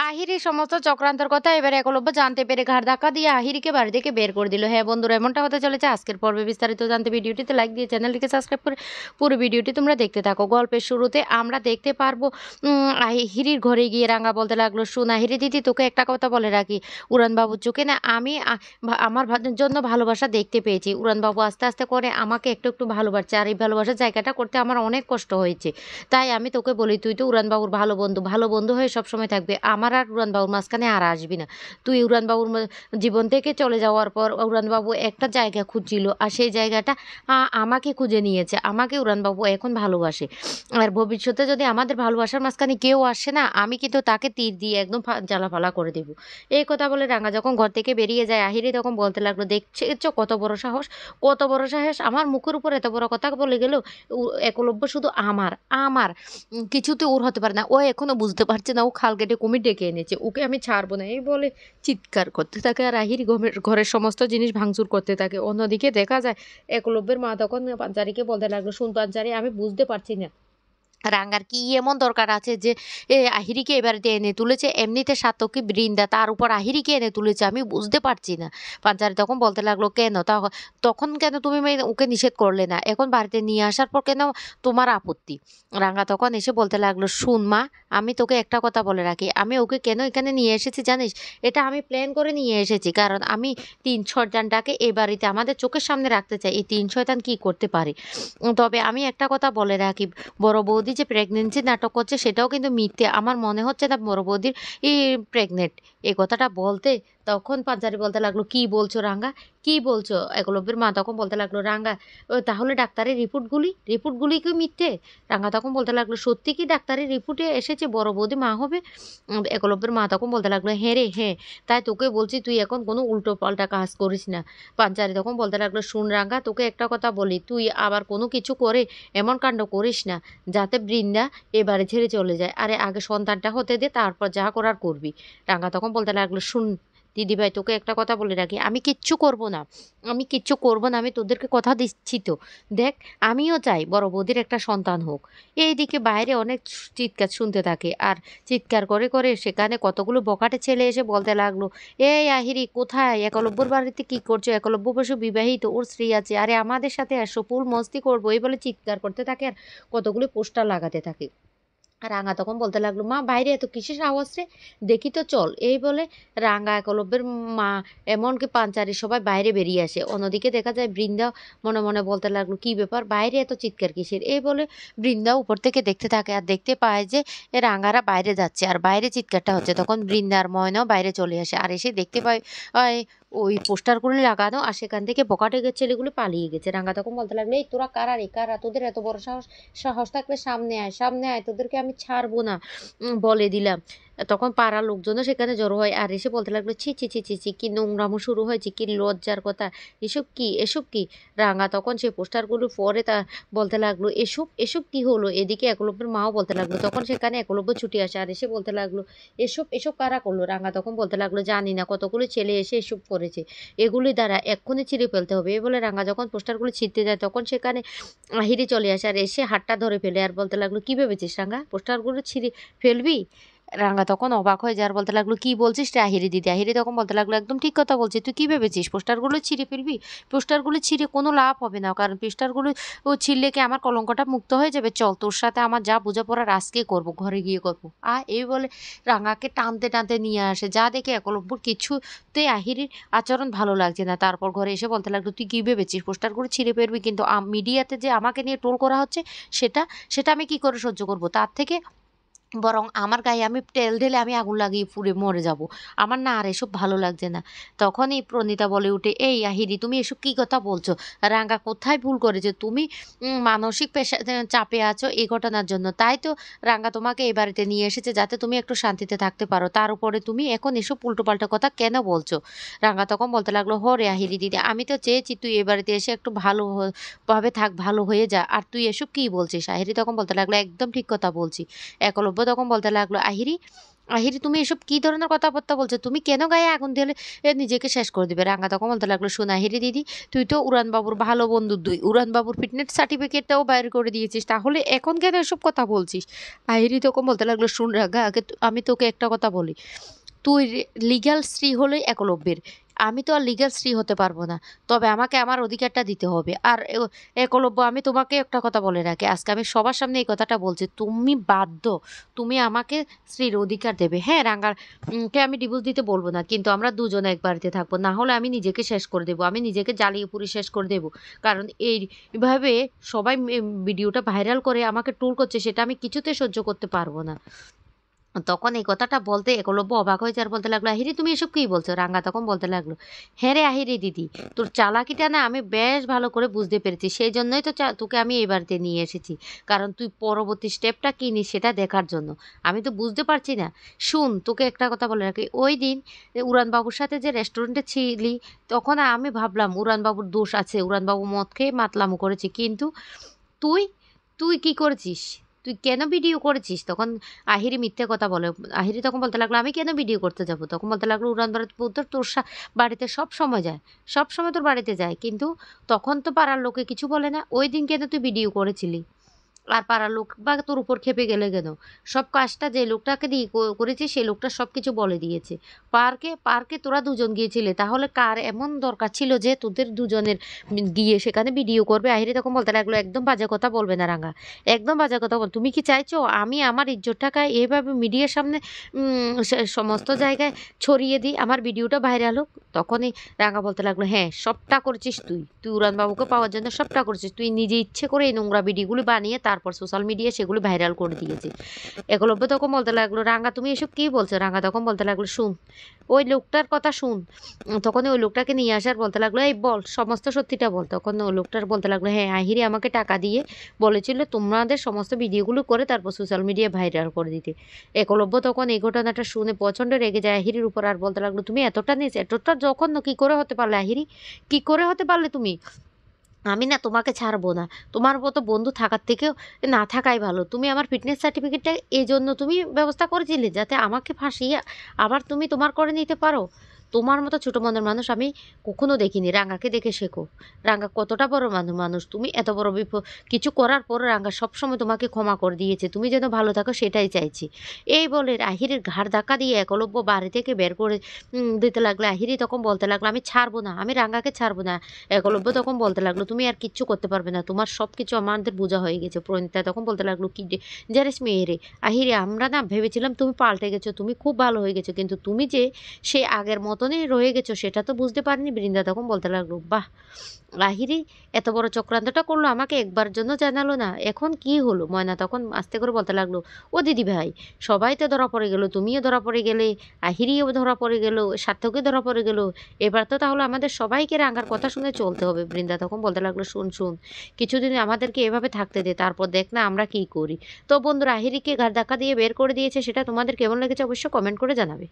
আহিরির সমস্ত চক্রান্তের কথা এবার একলব্য জানতে পেরে ঘাড় ধাক্কা দিয়ে আহিরিকে বাড়ি থেকে বের করে দিল। হ্যাঁ বন্ধুরা, এমনটা হতে চলেছে আজকের পর্বে। বিস্তারিত জানতে ভিডিওটিতে লাইক দিয়ে চ্যানেলটিকে সাবস্ক্রাইব করে পুরো ভিডিওটি তোমরা দেখতে থাকো। গল্পের শুরুতে আমরা দেখতে পারবো আহিরির ঘরে গিয়ে রাঙা বলতে লাগলো, শোন আহিরি দিদি, তোকে একটা কথা বলে রাখি, উড়ানবাবুর চোখে না আমি আমার জন্য ভালোবাসা দেখতে পেয়েছি। উড়ানবাবু আস্তে আস্তে করে আমাকে একটু একটু ভালোবাসছে, আর এই ভালোবাসার জায়গাটা করতে আমার অনেক কষ্ট হয়েছে। তাই আমি তোকে বলি, তুই তো উড়ানবাবুর ভালো বন্ধু হয়ে সবসময় থাকবে। আমার আর উড়ানবাবুর মাঝখানে আর আসবি না। তুই উড়ানবাবুর জীবন থেকে চলে যাওয়ার পর উড়ানবাবু একটা জায়গা খুঁজছিল, আর সেই জায়গাটা আমাকে খুঁজে নিয়েছে। আমাকে উড়ানবাবু এখন ভালোবাসে। আর ভবিষ্যতে যদি আমাদের ভালোবাসার মাঝখানে কেউ আসে না, আমি কিন্তু তাকে তীর দিয়ে একদম জ্বালাফালা করে দেবো। এই কথা বলে রাঙা যখন ঘর থেকে বেরিয়ে যায়, আহিরি তখন বলতে লাগলো, দেখছো কত বড় সাহস, কত বড় সাহস, আমার মুখের উপর এত বড় কথা বলে গেল। একলব্য শুধু আমার আমার কিছুতে ওর হতে পারে না। ও এখনো বুঝতে পারছে না ও খাল কেটে কুমির ডেকে এনেছে, ওকে আমি ছাড়বো না, এই বলে চিৎকার করতে থাকে। আর আহিরি ঘরের সমস্ত জিনিস ভাঙচুর করতে থাকে। অন্যদিকে দেখা যায় একলব্যের মা তখন পাঞ্চারিকে বলতে লাগলো, শুন পাঞ্চারি, আমি বুঝতে পারছি না রাঙ্গার কি এমন দরকার আছে যে আহিরিকে এ বাড়িতে এনে তুলেছে। এমনিতে সাতকী বৃন্দা, তার উপর আহিরিকে এনে তুলেছে, আমি বুঝতে পারছি না। পাঞ্চারি তখন বলতে লাগলো, কেন তখন কেন তুমি ওকে নিষেধ করলে না, এখন বাড়িতে নিয়ে আসার পর কেন তোমার আপত্তি? রাঙ্গা তখন এসে বলতে লাগলো, শুন মা, আমি তোকে একটা কথা বলে রাখি, আমি ওকে কেন এখানে নিয়ে এসেছি জানিস? এটা আমি প্ল্যান করে নিয়ে এসেছি, কারণ আমি 3 শয়তানটাকে এ বাড়িতে আমাদের চোখের সামনে রাখতে চাই। এই 3 শয়তান কি করতে পারে? তবে আমি একটা কথা বলে রাখি, বড় বৌদি যে প্রেগনেন্সি নাটক করছে সেটাও কিন্তু মিথ্যে। আমার মনে হচ্ছে না বড় বৌদির প্রেগনেন্ট। এই কথাটা বলতে তখন পাঞ্চারি বলতে লাগলো, কি বলছো রাঙ্গা, কি বলছো? একলব্যের মা তখন বলতে লাগলো, রাঙ্গা তাহলে ডাক্তারের রিপোর্টগুলি কি মিথ্যে? রাঙ্গা তখন বলতে লাগলো, সত্যি কি ডাক্তারের রিপোর্টে এসেছে বড় বৌদি মা হবে? একলব্যের মা তখন বলতে লাগলো, হ্যাঁ রে হ্যাঁ, তাই তোকে বলছি তুই এখন কোনো উল্টো পাল্টা কাজ করিস না। পাঞ্চারি তখন বলতে লাগলো, শুন রাঙ্গা, তোকে একটা কথা বলি, তুই আবার কোনো কিছু করে এমন কাণ্ড করিস না যাতে বৃন্দা এ বাড়ি ছেড়ে চলে যায়। আরে আগে সন্তানটা হতে দে, তারপর যা করার করবি। রাঙা তখন বলতে লাগলো, শুন দিদিভাই, তোকে একটা কথা বলে রাখি, আমি কিচ্ছু করব না, আমি কিচ্ছু করব না, আমি তোদেরকে কথা দিচ্ছি তো। দেখ, আমিও চাই বড় বৌদির একটা সন্তান হোক। এইদিকে বাইরে অনেক চিৎকার শুনতে থাকে, আর চিৎকার করে করে সেখানে কতগুলো বকাটে ছেলে এসে বলতে লাগলো, এই আহিরি কোথায়, একলব্যর বাড়িতে কি করছো? একলব্য বসে বিবাহিত, ওর স্ত্রী আছে, আরে আমাদের সাথে আসো, ফুল মস্তি করবো, এই বলে চিৎকার করতে থাকে আর কতগুলো পোস্টার লাগাতে থাকে। রাঙা তখন বলতে লাগলো, মা বাইরে এত কিসের আওয়াজ রে, দেখি তো চল। এই বলে রাঙা একলব্যের মা এমনকি পাঞ্চারি সবাই বাইরে বেরিয়ে আসে। অন্যদিকে দেখা যায় বৃন্দা মনে মনে বলতে লাগলো, কি ব্যাপার, বাইরে এত চিৎকার কিসের? এই বলে বৃন্দা উপর থেকে দেখতে থাকে, আর দেখতে পায় যে রাঙারা বাইরে যাচ্ছে আর বাইরে চিৎকারটা হচ্ছে। তখন বৃন্দার ময়নাও বাইরে চলে আসে, আর এসে দেখতে পায় ওই পোস্টারগুলো লাগানো, আর সেখান থেকে বকাটেকের ছেলেগুলো পালিয়ে গেছে। রাঙা তখন বলতে লাগলো, এই তোরা কারা রে, কারা, তোদের এত বড় সাহস, সাহস থাকলে সামনে আয়, সামনে আয়, তোদেরকে আমি ছাড়বো না, বলে দিলাম। তখন পাড়ার লোকজনও সেখানে জড়ো হয়, আর এসে বলতে লাগলো, ছি ছি ছি ছি ছি, কি নোংরামো শুরু হয়েছে, কি লজ্জার কথা, এসব কি, এসব কি? রাঙা তখন সেই পোস্টারগুলো পরে তা বলতে লাগলো, এসব এসব কি হলো? এদিকে একলব্যের মাও বলতে লাগলো। তখন সেখানে একলব্য ছুটি আসে, আর এসে বলতে লাগলো, এসব এসব কারা করলো? রাঙা তখন বলতে লাগলো, জানি না, কতগুলো ছেলে এসে এসব করেছে, এগুলি দ্বারা এক্ষুনি ছিঁড়ে ফেলতে হবে। এই বলে রাঙা যখন পোস্টারগুলো ছিঁড়তে যায়, তখন সেখানে আহিরি চলে আসে, আর এসে হাতটা ধরে ফেলে আর বলতে লাগলো, কি ভেবেছিস রাঙা, পোস্টারগুলো ছিঁড়ে ফেলবি? রাঙা তখন অবাক হয়ে যায় আর বলতে লাগলো, কি বলছিস রে আহিরি দিদি? আহিরি তখন বলতে লাগলো, একদম ঠিক কথা বলছি, তুই কি ভেবেছিস পোস্টারগুলো ছিঁড়ে ফেলবি? পোস্টারগুলো ছিঁড়ে কোনো লাভ হবে না, কারণ পোস্টারগুলো ছিঁড়লে কি আমার কলঙ্কটা মুক্ত হয়ে যাবে? চল, তোর সাথে আমার যা বোঝাপড়ার আজকে করবো, ঘরে গিয়ে করবো। এই বলে রাঙাকে টানতে টানতে নিয়ে আসে, যা দেখে একলব্যর কিছুতেই আহিরির আচরণ ভালো লাগছে না। তারপর ঘরে এসে বলতে লাগলো, তুই কি ভেবেছিস পোস্টারগুলো ছিঁড়ে ফেলবি? কিন্তু মিডিয়াতে যে আমাকে নিয়ে ট্রোল করা হচ্ছে, সেটা সেটা আমি কি করে সহ্য করবো? তার থেকে বরং আমার গায়ে আমি তেল ঢেলে আমি আগুন লাগিয়ে পুড়ে মরে যাব। আমার না আর এসব ভালো লাগছে না। তখনই প্রণীতা বলে উঠে, এই আহিরি, তুমি এসব কি কথা বলছো? রাঙ্গা কোথায় ভুল করেছে? তুমি মানসিক চাপে আছো এই ঘটনার জন্য, তাই তো রাঙ্গা তোমাকে এই বাড়িতে নিয়ে এসেছে যাতে তুমি একটু শান্তিতে থাকতে পারো। তার উপরে তুমি এখন এসব উল্টোপাল্টা কথা কেন বলছো? রাঙ্গা তখন বলতে লাগলো, রে আহিরি দিদি, আমি তো চেয়েছি তুই এ বাড়িতে এসে একটু ভালো ভাবে থাক, ভালো হয়ে যা, আর তুই এসব কি বলছিস? আহিরি তখন বলতে লাগলো, একদম ঠিক কথা বলছি। একলব্য তখন বলতে লাগলো, আহিরি, আহিরি তুমি এসব কি ধরনের কথাবার্তা বলছো? তুমি কেন গায়ে আগুন দিলে নিজেকে শেষ করে দিবে? রাঙ্গা তখন বলতে লাগলো, শোন আহিরি দিদি, তুই তো উড়ানবাবুর ভালো বন্ধু, তুই উড়ানবাবুর ফিটনেস সার্টিফিকেটটাও বাইর করে দিয়েছিস, তাহলে এখন কেন এসব কথা বলছিস? আহিরি তখন বলতে লাগলো, শুন রাঙ্গা, আগে আমি তোকে একটা কথা বলি, তুই লিগ্যাল স্ত্রী হলে একলব্যের, আমি তো আর লিগ্যাল স্ত্রী হতে পারবো না। তবে আমাকে আমার অধিকারটা দিতে হবে। আর একলব্য, আমি তোমাকে একটা কথা বলে রাখি, আজকে আমি সবার সামনে এই কথাটা বলছি, তুমি বাধ্য, তুমি আমাকে স্ত্রীর অধিকার দেবে। হ্যাঁ, রাঙ্গার কে আমি ডিভোর্স দিতে বলবো না, কিন্তু আমরা দুজনে এক বাড়িতে থাকবো, না হলে আমি নিজেকে শেষ করে দেবো, আমি নিজেকে জ্বালিয়ে পুড়ে শেষ করে দেবো। কারণ এইভাবে সবাই ভিডিওটা ভাইরাল করে আমাকে ট্রোল করছে, সেটা আমি কিছুতে সহ্য করতে পারবো না। তখন এই কথাটা বলতে একলব্য অবাক হয়েছে আর বলতে লাগলো, আহিরি তুমি এসব কি বলছো? রাঙ্গা তখন বলতে লাগলো, হ্যাঁ রে আহিরি দিদি, তোর চালাকিটা না আমি বেশ ভালো করে বুঝতে পেরেছি, সেই জন্যই তো তোকে আমি এই বাড়িতে নিয়ে এসেছি, কারণ তুই পরবর্তী স্টেপটা কী নিস সেটা দেখার জন্য। আমি তো বুঝতে পারছি না। শুন, তোকে একটা কথা বলে রাখি, ওই দিন উড়ানবাবুর সাথে যে রেস্টুরেন্টে ছিলি, তখন আমি ভাবলাম উড়ানবাবুর দোষ আছে, উড়ানবাবু মদ খেয়ে মাতলামো করেছে, কিন্তু তুই তুই কি করেছিস? তুই কেন ভিডিও করেছিস? তখন আহিরি মিথ্যে কথা বলে। আহিরি তখন বলতে লাগলো, আমি কেন ভিডিও করতে যাব? তখন বলতে লাগলো, উড়ান তোর তোর বাড়িতে সব সময় যায়, সব সময় তোর বাড়িতে যায়, কিন্তু তখন তো পাড়ার লোকে কিছু বলে না, ওই দিন কেন তুই ভিডিও করেছিলি? আর পাড়ার লোক বা তোর উপর ক্ষেপে গেলে কেন? সব কাজটা যে লোকটাকে দিয়ে করেছে, সেই লোকটা সব কিছু বলে দিয়েছে। পার্কে পার্কে তোরা দুজন গিয়েছিলে, তাহলে কার এমন দরকার ছিল যে তোদের দুজনের গিয়ে সেখানে ভিডিও করবে? আহিরি তখন বলতে লাগলো, একদম বাজে কথা বলবে না রাঙা, একদম বাজে কথা বল। তুমি কি চাইছো আমি আমার ইজ্জতটাকে এভাবে মিডিয়ার সামনে সমস্ত জায়গায় ছড়িয়ে দিই, আমার ভিডিওটা ভাইরাল হোক? তখনই রাঙা বলতে লাগলো, হ্যাঁ সবটা করছিস তুই, তুই উড়ানবাবুকে পাওয়ার জন্য সবটা করছিস, তুই নিজে ইচ্ছে করে এই নোংরা ভিডিওগুলি বানিয়ে তারপর সোশ্যাল মিডিয়ায় সেগুলি ভাইরাল করে দিয়েছিস। একলব্য তখন বলতে লাগলো, রাঙা তুমি এসব কী বলছো? রাঙা তখন বলতে লাগলো, শুন, ওই লোকটার কথা শুন। তখন ওই লোকটাকে নিয়ে আসার বলতে লাগলো, এই বল সমস্ত সত্যিটা বল। তখন ওই লোকটার বলতে লাগলো, হ্যাঁ আহিরি আমাকে টাকা দিয়ে বলেছিল তোমাদের সমস্ত ভিডিওগুলো করে তারপর সোশ্যাল মিডিয়ায় ভাইরাল করে দিতে। একলব্য তখন এই ঘটনাটা শুনে প্রচণ্ড রেগে যায় আহিরির উপর আর বলতে লাগলো, তুমি এতটা নিয়েছো, এতটা জঘন্য কী করে হতে পারলে আহিরি? কী করে হতে পারলে তুমি? আমি না তোমাকে ছাড়বো না। তোমার মতো বন্ধু থাকার থেকেও না থাকাই ভালো। তুমি আমার ফিটনেস সার্টিফিকেটটা এজন্য তুমি ব্যবস্থা করেছিলে যাতে আমাকে ফাঁসিয়ে আবার তুমি তোমার করে নিতে পারো। তোমার মতো ছোট মনের মানুষ আমি কখনো দেখিনি। রাঙ্গাকে দেখে শেখো। রাঙ্গা কতটা বড় মানুষ। তুমি এত বড় কিছু করার পর রাঙ্গা সবসময় তোমাকে ক্ষমা করে দিয়েছে। তুমি যেন ভালো থাকো সেটাই চাইছি। এই বলে আহিরির ঘাড় ধাক্কা দিয়ে একলব্য বাড়ি থেকে বের করে দিতে লাগলো। আহিরি তখন বলতে লাগলো, আমি ছাড়বো না, আমি রাঙ্গাকে ছাড়বো না। একলব্য তখন বলতে লাগলো, তুমি আর কিচ্ছু করতে পারবে না, তোমার সব কিছু আমাদের বোঝা হয়ে গেছে। প্রণীতা তখন বলতে লাগলো, কি জানিস মেয়েরে, আহিরে আমরা না ভেবেছিলাম তুমি পাল্টে গেছো, তুমি খুব ভালো হয়ে গেছো, কিন্তু তুমি যে সে আগের মতনই রয়ে গেছো সেটা তো বুঝতে পারিনি। বৃন্দা তখন বলতে লাগলো, বাহ, লাহিড়ী এত বড় চক্রান্তটা করলো, আমাকে একবার জন্য জানালো না, এখন কি হলো? ময়না তখন আস্তে করে বলতে লাগলো, ও দিদি ভাই, সবাই তো ধরা পড়ে গেল, তুমিও ধরা পড়ে গেলে, আহিরিও ধরা পড়ে গেল, সার্থকে ধরা পড়ে গেল, এবার তো তাহলে আমাদের সবাইকে রাঙ্গার কথা শুনে চলতে হবে। বৃন্দা তখন বলতে লাগলো, শুন শুন, কিছুদিন আমাদেরকে এভাবে থাকতে দে, তারপর দেখ না আমরা কি করি। তো বন্ধুরা, আহিরিকে ঘাড় ধাক্কা দিয়ে বের করে দিয়েছে, সেটা তোমাদের কেমন লেগেছে অবশ্যই কমেন্ট করে জানাবে।